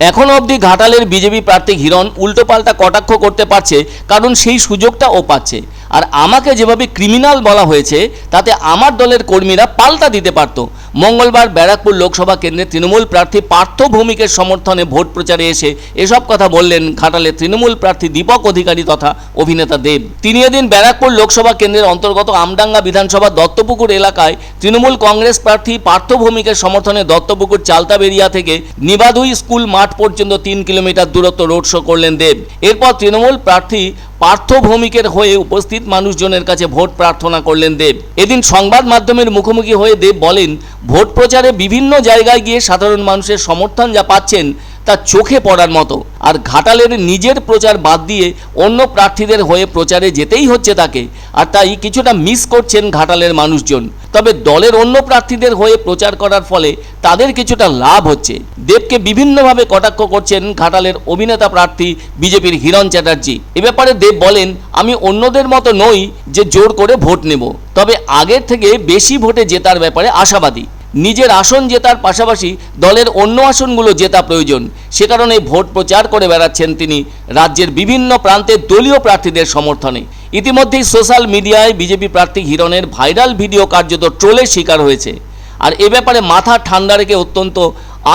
এখনো অবধি ঘাটালের বিজেপি প্রার্থী হিরণ উল্টোপাল্টা কটাক্ষ করতে পারছে, কারণ সেই সুযোগটা ও পাচ্ছে। আর আমাকে যেভাবে ক্রিমিনাল বলা হয়েছে তাতে আমার দলের কর্মীরা পাল্টা দিতে পারত। মঙ্গলবার ব্যারাকপুর লোকসভা কেন্দ্রে তৃণমূল প্রার্থী পার্থ ভৌমিকের সমর্থনে ভোট প্রচারে এসে এসব কথা বললেন ঘাটালের তৃণমূল প্রার্থী দীপক অধিকারী তথা অভিনেতা দেব। তিনি এদিন ব্যারাকপুর লোকসভা কেন্দ্রের অন্তর্গত আমডাঙ্গা বিধানসভা দত্তপুকুর এলাকায় তৃণমূল কংগ্রেস প্রার্থী পার্থ ভৌমিকের সমর্থনে দত্তপুকুর চালতাবেরিয়া থেকে নিবাধুই স্কুল মাঠ পর্যন্ত 3 কিলোমিটার দূরত্ব রোড শো করলেন দেব। এরপর তৃণমূল প্রার্থী পার্থ ভৌমিকের হয়ে উপস্থিত মানুষজনের কাছে ভোট প্রার্থনা করলেন দেব। এদিন সংবাদ মাধ্যমের মুখোমুখি হয়ে দেব বলেন, ভোট প্রচারে বিভিন্ন জায়গায় গিয়ে সাধারণ মানুষের সমর্থন যা পাচ্ছেন তা চোখে পড়ার মতো। আর ঘাটালের নিজের প্রচার বাদ দিয়ে অন্য প্রার্থীদের হয়ে প্রচারে যেতেই হচ্ছে তাকে, আর তাই কিছুটা মিস করছেন ঘাটালের মানুষজন। তবে দলের অন্য প্রার্থীদের হয়ে প্রচার করার ফলে তাদের কিছুটা লাভ হচ্ছে। দেবকে বিভিন্নভাবে কটাক্ষ করছেন ঘাটালের অভিনেতা প্রার্থী বিজেপির হিরণ চ্যাটার্জি। এ ব্যাপারে দেব বলেন, আমি অন্যদের মতো নই যে জোর করে ভোট নেব, তবে আগের থেকে বেশি ভোটে জেতার ব্যাপারে আশাবাদী। নিজের আসন জেতার পাশাপাশি দলের অন্য আসনগুলো জেতা প্রয়োজন, সে কারণে ভোট প্রচার করে বেড়াচ্ছেন তিনি রাজ্যের বিভিন্ন প্রান্তে দলীয় প্রার্থীদের সমর্থনে। ইতিমধ্যেই সোশ্যাল মিডিয়ায় বিজেপি প্রার্থী হিরণের ভাইরাল ভিডিও কার্যত ট্রোলের শিকার হয়েছে। আর এ ব্যাপারে মাথা ঠান্ডা রেখে অত্যন্ত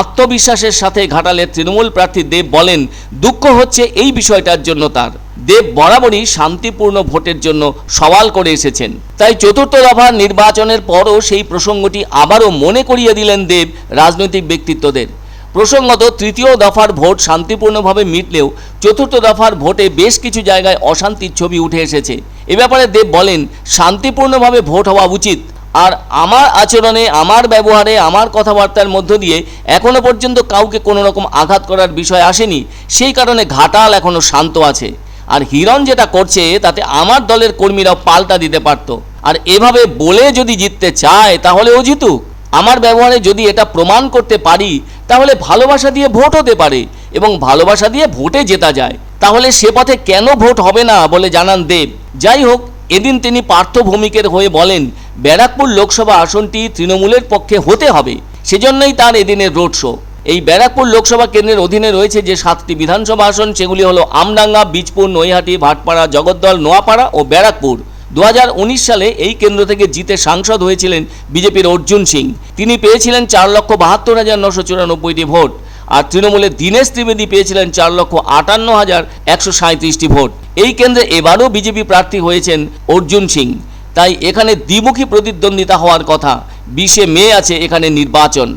আত্মবিশ্বাসের সাথে ঘাটালের তৃণমূল প্রার্থী দেব বলেন, দুঃখ হচ্ছে এই বিষয়টার জন্য তার। দেব বরাবরই শান্তিপূর্ণ ভোটের জন্য সওয়াল করে এসেছেন, তাই চতুর্থ দফার নির্বাচনের পরও সেই প্রসঙ্গটি আবারও মনে করিয়ে দিলেন দেব রাজনৈতিক ব্যক্তিত্বদের। প্রসঙ্গত, তৃতীয় দফার ভোট শান্তিপূর্ণভাবে মিটলেও চতুর্থ দফার ভোটে বেশ কিছু জায়গায় অশান্তির ছবি উঠে এসেছে। এ ব্যাপারে দেব বলেন, শান্তিপূর্ণভাবে ভোট হওয়া উচিত, আর আমার আচরণে, আমার ব্যবহারে, আমার কথাবার্তার মধ্য দিয়ে এখনো পর্যন্ত কাউকে কোনো রকম আঘাত করার বিষয় আসেনি। সেই কারণে ঘাটাল এখনো শান্ত আছে। আর হিরণ যেটা করছে তাতে আমার দলের কর্মীরাও পাল্টা দিতে পারত। আর এভাবে বলে যদি জিততে চায় তাহলে ও জিতুক। আমার ব্যবহারে যদি এটা প্রমাণ করতে পারি তাহলে ভালোবাসা দিয়ে ভোট হতে পারে, এবং ভালোবাসা দিয়ে ভোটে জেতা যায়। তাহলে সে পথে কেন ভোট হবে না বলে জানান দেব। যাই হোক, এদিন তিনি পার্থ ভৌমিকের হয়ে বলেন, ব্যারাকপুর লোকসভা আসনটি তৃণমূলের পক্ষে হতে হবে, সেজন্যই তার এদিনের রোড শো। এই ব্যারাকপুর লোকসভা কেন্দ্রের অধীনে রয়েছে যে 7টি বিধানসভা আসন, সেগুলি হলো আমডাঙ্গা, বীজপুর, নৈহাটি, ভাটপাড়া, জগদ্দল, নোয়াপাড়া ও ব্যারাকপুর। 2019 সালে এই কেন্দ্র থেকে জিতে সাংসদ হয়েছিলেন বিজেপির অর্জুন সিং। তিনি পেয়েছিলেন 4,72,994টি ভোট। আর তৃণমূলের দীনেশ ত্রিবেদী পেয়েছিলেন 4,58,137টি ভোট। এই কেন্দ্রে এবারও বিজেপি প্রার্থী হয়েছেন অর্জুন সিং। তাই এখানে দ্বিমুখী প্রতিদ্বন্দ্বিতা হওয়ার কথা। 20শে মে আছে এখানে নির্বাচন।